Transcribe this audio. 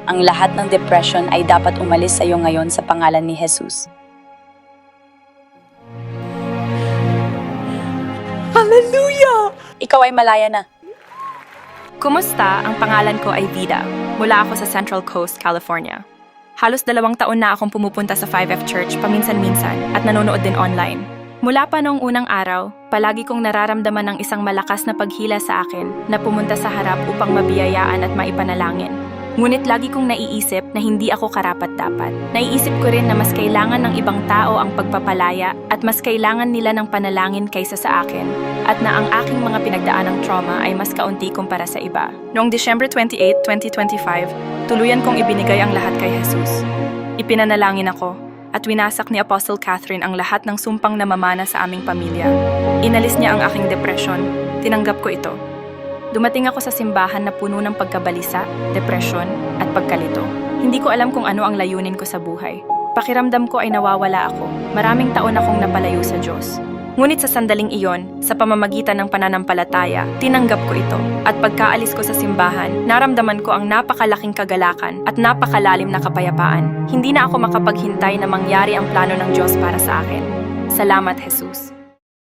Ang lahat ng depression ay dapat umalis sa iyo ngayon sa pangalan ni Jesus. Hallelujah! Ikaw ay malaya na. Kumusta? Ang pangalan ko ay Vida. Mula ako sa Central Coast, California. Halos 2 taon na akong pumupunta sa 5F Church paminsan-minsan at nanonood din online. Mula pa noong unang araw, palagi kong nararamdaman ng isang malakas na paghila sa akin na pumunta sa harap upang mabiyayaan at maipanalangin. Ngunit lagi kong naiisip na hindi ako karapat-dapat. Naiisip ko rin na mas kailangan ng ibang tao ang pagpapalaya at mas kailangan nila ng panalangin kaysa sa akin at na ang aking mga pinagdaanang trauma ay mas kaunti kumpara sa iba. Noong December 28, 2025, tuluyan kong ibinigay ang lahat kay Jesus. Ipinanalangin ako at winasak ni Apostle Catherine ang lahat ng sumpang namamana sa aming pamilya. Inalis niya ang aking depression. Tinanggap ko ito. Dumating ako sa simbahan na puno ng pagkabalisa, depresyon, at pagkalito. Hindi ko alam kung ano ang layunin ko sa buhay. Pakiramdam ko ay nawawala ako. Maraming taon akong napalayo sa Diyos. Ngunit sa sandaling iyon, sa pamamagitan ng pananampalataya, tinanggap ko ito. At pagkaalis ko sa simbahan, naramdaman ko ang napakalaking kagalakan at napakalalim na kapayapaan. Hindi na ako makapaghintay na mangyari ang plano ng Diyos para sa akin. Salamat, Jesus.